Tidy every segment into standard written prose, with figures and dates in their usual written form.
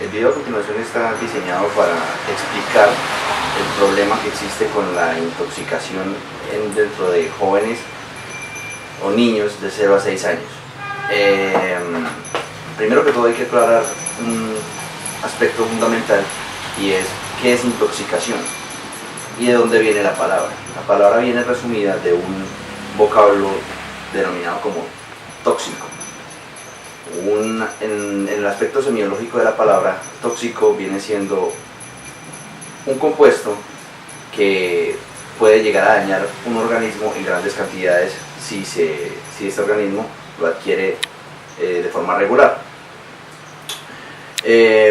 El video a continuación está diseñado para explicar el problema que existe con la intoxicación dentro de jóvenes o niños de 0 a 6 años. Primero que todo hay que aclarar un aspecto fundamental, y es qué es intoxicación y de dónde viene la palabra. La palabra viene resumida de un vocablo denominado como tóxico. En el aspecto semiológico de la palabra, tóxico viene siendo un compuesto que puede llegar a dañar un organismo en grandes cantidades si este organismo lo adquiere de forma regular.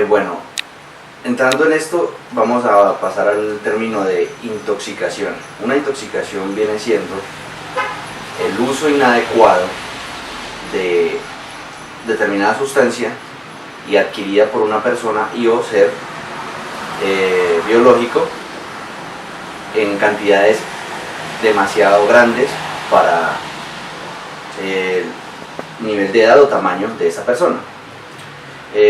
Bueno, entrando en esto, vamos a pasar al término de intoxicación. Una intoxicación viene siendo el uso inadecuado de determinada sustancia y adquirida por una persona y o ser biológico en cantidades demasiado grandes para el nivel de edad o tamaño de esa persona.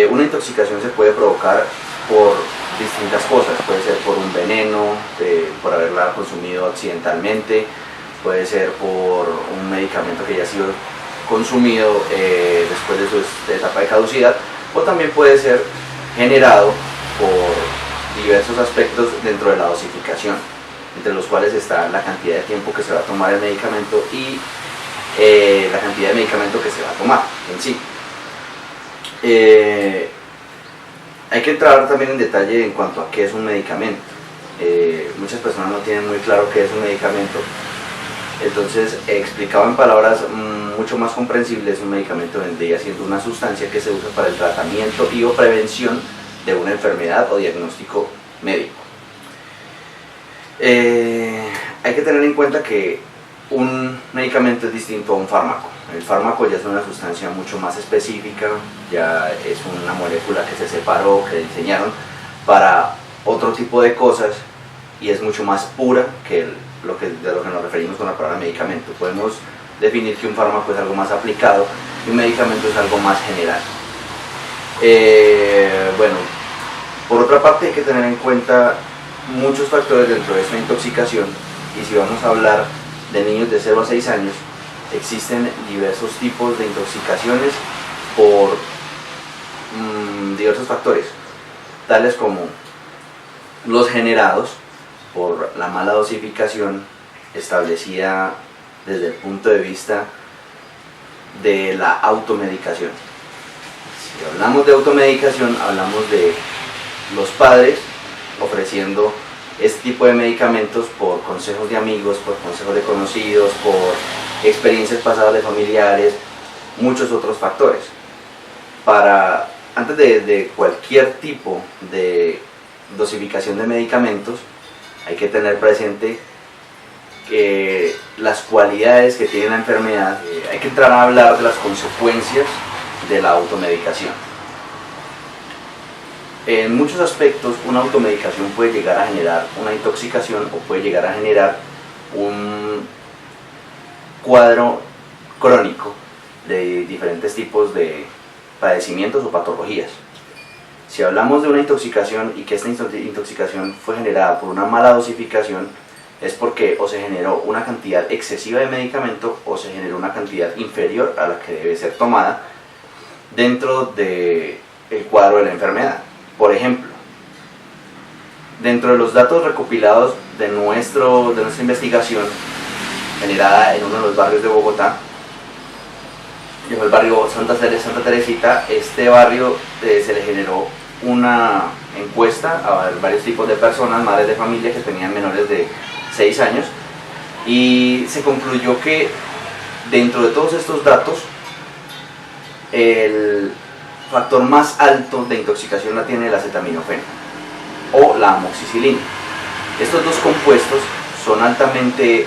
Una intoxicación se puede provocar por distintas cosas. Puede ser por un veneno, por haberla consumido accidentalmente, puede ser por un medicamento que ya ha sido consumido después de su etapa de caducidad, o también puede ser generado por diversos aspectos dentro de la dosificación, entre los cuales está la cantidad de tiempo que se va a tomar el medicamento y la cantidad de medicamento que se va a tomar en sí. Hay que entrar también en detalle en cuanto a qué es un medicamento. Muchas personas no tienen muy claro qué es un medicamento. Entonces, explicado en palabras mucho más comprensibles, un medicamento vendría siendo una sustancia que se usa para el tratamiento y o prevención de una enfermedad o diagnóstico médico. Hay que tener en cuenta que un medicamento es distinto a un fármaco. El fármaco ya es una sustancia mucho más específica, ya es una molécula que se separó, que diseñaron para otro tipo de cosas y es mucho más pura que de lo que nos referimos con la palabra medicamento. Podemos definir que un fármaco es algo más aplicado y un medicamento es algo más general. Bueno, por otra parte hay que tener en cuenta muchos factores dentro de esta intoxicación, y si vamos a hablar de niños de 0 a 6 años, existen diversos tipos de intoxicaciones por diversos factores, tales como los generados por la mala dosificación establecida desde el punto de vista de la automedicación. Si hablamos de automedicación, hablamos de los padres ofreciendo este tipo de medicamentos por consejos de amigos, por consejos de conocidos, por experiencias pasadas de familiares, muchos otros factores. Antes de cualquier tipo de dosificación de medicamentos, hay que tener presente que las cualidades que tiene la enfermedad. Hay que entrar a hablar de las consecuencias de la automedicación. En muchos aspectos, una automedicación puede llegar a generar una intoxicación o puede llegar a generar un cuadro crónico de diferentes tipos de padecimientos o patologías. Si hablamos de una intoxicación y que esta intoxicación fue generada por una mala dosificación, es porque o se generó una cantidad excesiva de medicamento o se generó una cantidad inferior a la que debe ser tomada dentro del cuadro de la enfermedad. Por ejemplo, dentro de los datos recopilados de nuestra investigación generada en uno de los barrios de Bogotá, llamado el barrio Santa Teresita, este barrio se le generó una encuesta a varios tipos de personas, madres de familia que tenían menores de 6 años, y se concluyó que dentro de todos estos datos el factor más alto de intoxicación la tiene el acetaminofén o la amoxicilina. Estos dos compuestos son altamente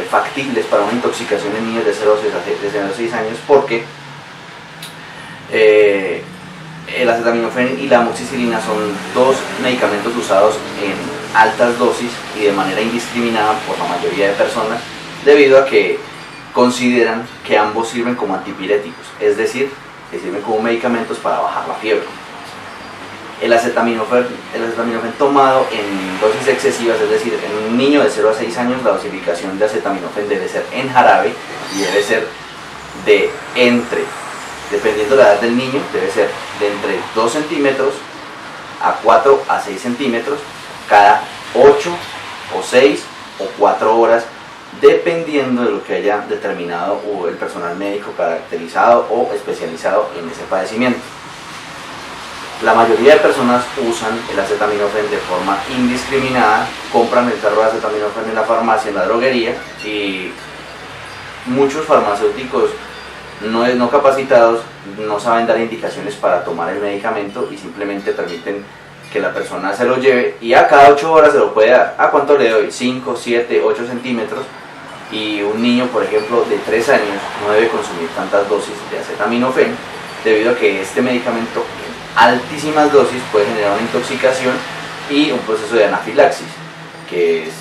factibles para una intoxicación en niños de 0 a 6 años porque el acetaminofén y la amoxicilina son dos medicamentos usados en altas dosis y de manera indiscriminada por la mayoría de personas, debido a que consideran que ambos sirven como antipiréticos, es decir, que sirven como medicamentos para bajar la fiebre. El acetaminofén tomado en dosis excesivas, es decir, en un niño de 0 a 6 años, la dosificación de acetaminofén debe ser en jarabe y debe ser dependiendo de la edad del niño, debe ser de entre 2 centímetros a 4 a 6 centímetros cada 8 o 6 o 4 horas, dependiendo de lo que haya determinado el personal médico caracterizado o especializado en ese padecimiento. La mayoría de personas usan el acetaminofén de forma indiscriminada, compran el tarro de acetaminofén en la farmacia, en la droguería, y muchos farmacéuticos no capacitados no saben dar indicaciones para tomar el medicamento y simplemente permiten que la persona se lo lleve y a cada 8 horas se lo puede dar. ¿A cuánto le doy? 5, 7, 8 centímetros. Y un niño, por ejemplo, de 3 años no debe consumir tantas dosis de acetaminofén, debido a que este medicamento en altísimas dosis puede generar una intoxicación y un proceso de anafilaxis, que es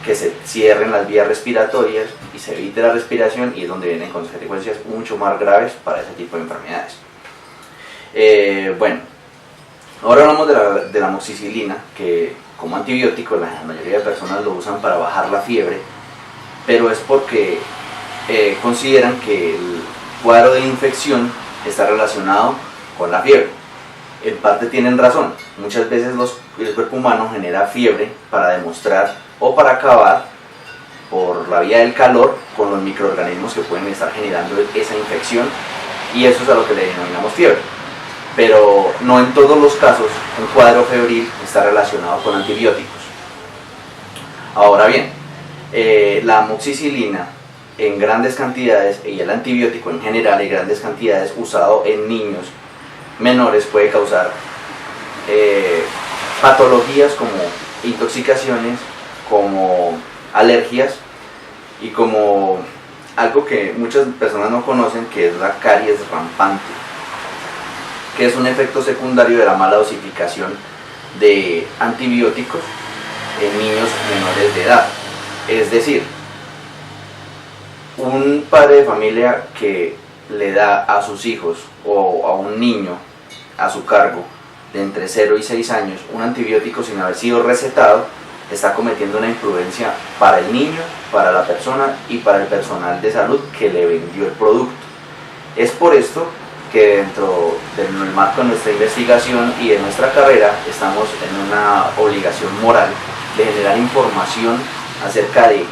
que se cierren las vías respiratorias y se evite la respiración, y es donde vienen consecuencias mucho más graves para ese tipo de enfermedades. Bueno, ahora hablamos de la amoxicilina, que como antibiótico la mayoría de personas lo usan para bajar la fiebre, pero es porque consideran que el cuadro de infección está relacionado con la fiebre. En parte tienen razón, muchas veces el cuerpo humano genera fiebre para demostrar o para acabar por la vía del calor con los microorganismos que pueden estar generando esa infección, y eso es a lo que le denominamos fiebre. Pero no en todos los casos un cuadro febril está relacionado con antibióticos. Ahora bien, la amoxicilina en grandes cantidades y el antibiótico en general en grandes cantidades usado en niños menores puede causar patologías como intoxicaciones, como alergias y como algo que muchas personas no conocen, que es la caries rampante, que es un efecto secundario de la mala dosificación de antibióticos en niños menores de edad. Es decir, un padre de familia que le da a sus hijos o a un niño a su cargo de entre 0 y 6 años un antibiótico sin haber sido recetado, está cometiendo una imprudencia para el niño, para la persona y para el personal de salud que le vendió el producto. Es por esto que dentro del marco de nuestra investigación y de nuestra carrera estamos en una obligación moral de generar información acerca de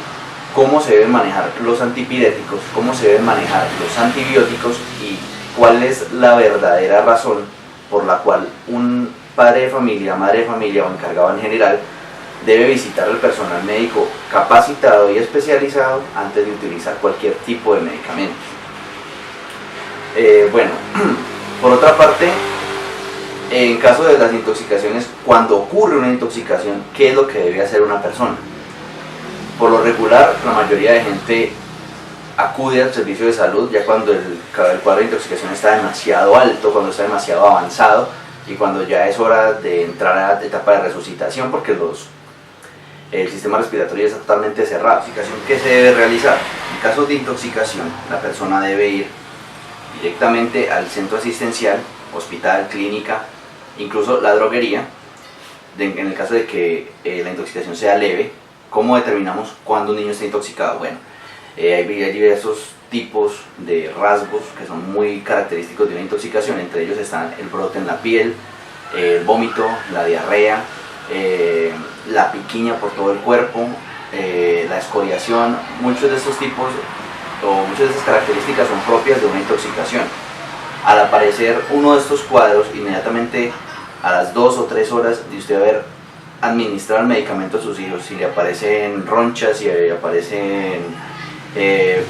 cómo se deben manejar los antipiréticos, cómo se deben manejar los antibióticos y cuál es la verdadera razón por la cual un padre de familia, madre de familia o encargado en general debe visitar al personal médico capacitado y especializado antes de utilizar cualquier tipo de medicamento. Bueno, por otra parte, en caso de las intoxicaciones, cuando ocurre una intoxicación, ¿qué es lo que debe hacer una persona? Por lo regular, la mayoría de gente acude al servicio de salud ya cuando el cuadro de intoxicación está demasiado alto, cuando está demasiado avanzado y cuando ya es hora de entrar a la etapa de resucitación, porque el sistema respiratorio está totalmente cerrado. ¿Qué se debe realizar? En casos de intoxicación, la persona debe ir directamente al centro asistencial, hospital, clínica, incluso la droguería, en el caso de que la intoxicación sea leve. ¿Cómo determinamos cuándo un niño está intoxicado? Bueno, hay diversos tipos de rasgos que son muy característicos de una intoxicación. Entre ellos están el brote en la piel, el vómito, la diarrea, la piquiña por todo el cuerpo, la escoriación. Muchos de estos tipos o muchas de estas características son propias de una intoxicación. Al aparecer uno de estos cuadros, inmediatamente a las 2 o 3 horas de usted haber administrado el medicamento a sus hijos, si le aparecen ronchas, si le aparecen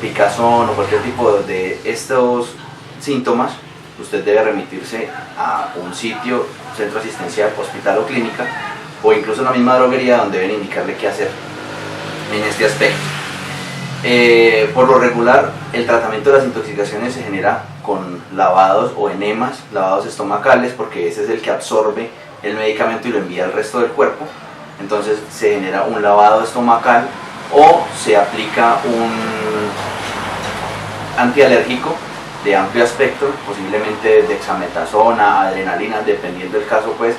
picazón o cualquier tipo de estos síntomas, usted debe remitirse a un sitio, centro asistencial, hospital o clínica, o incluso en la misma droguería, donde deben indicarle qué hacer en este aspecto. Por lo regular, el tratamiento de las intoxicaciones se genera con lavados o enemas, lavados estomacales, porque ese es el que absorbe el medicamento y lo envía al resto del cuerpo. Entonces se genera un lavado estomacal o se aplica un antialérgico de amplio espectro, posiblemente dexametasona, adrenalina, dependiendo del caso, pues,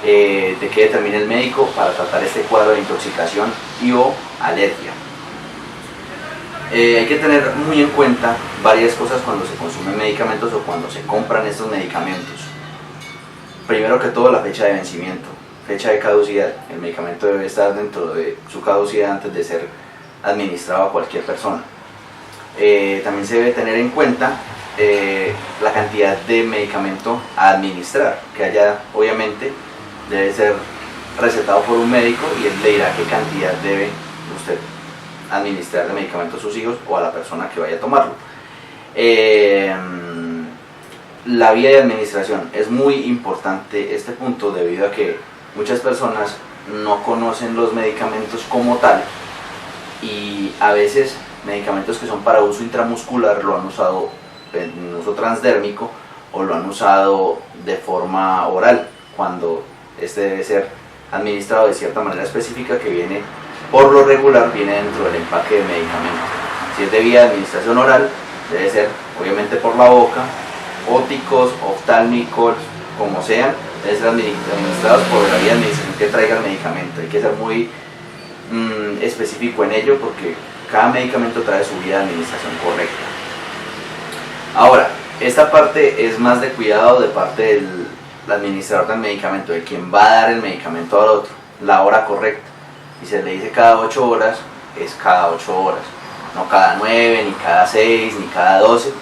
de qué determina el médico para tratar este cuadro de intoxicación y o alergia. Hay que tener muy en cuenta varias cosas cuando se consumen medicamentos o cuando se compran estos medicamentos. Primero que todo, la fecha de vencimiento, fecha de caducidad. El medicamento debe estar dentro de su caducidad antes de ser administrado a cualquier persona. También se debe tener en cuenta la cantidad de medicamento a administrar, que haya, obviamente, debe ser recetado por un médico y él le dirá qué cantidad debe usted administrar de medicamento a sus hijos o a la persona que vaya a tomarlo. La vía de administración es muy importante este punto, debido a que muchas personas no conocen los medicamentos como tal y a veces medicamentos que son para uso intramuscular lo han usado en uso transdérmico o lo han usado de forma oral, cuando este debe ser administrado de cierta manera específica que viene, por lo regular, viene dentro del empaque de medicamento. Si es de vía de administración oral, debe ser obviamente por la boca, óticos, oftálmicos, como sean, deben ser administrados por la vía de administración que traiga el medicamento. Hay que ser muy específico en ello, porque cada medicamento trae su vía de administración correcta. Ahora, esta parte es más de cuidado de parte del administrador del medicamento, de quien va a dar el medicamento al otro, la hora correcta. Si se le dice cada 8 horas, es cada 8 horas, no cada 9, ni cada 6, ni cada 12,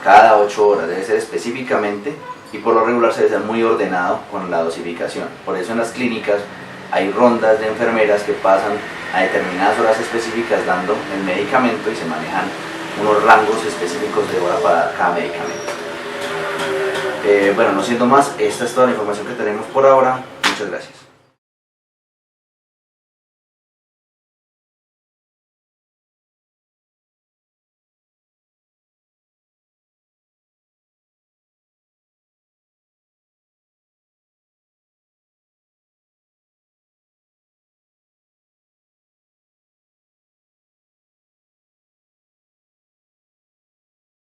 cada 8 horas, debe ser específicamente, y por lo regular se debe ser muy ordenado con la dosificación. Por eso en las clínicas hay rondas de enfermeras que pasan a determinadas horas específicas dando el medicamento y se manejan unos rangos específicos de hora para cada medicamento. Bueno, no siendo más, esta es toda la información que tenemos por ahora. Muchas gracias.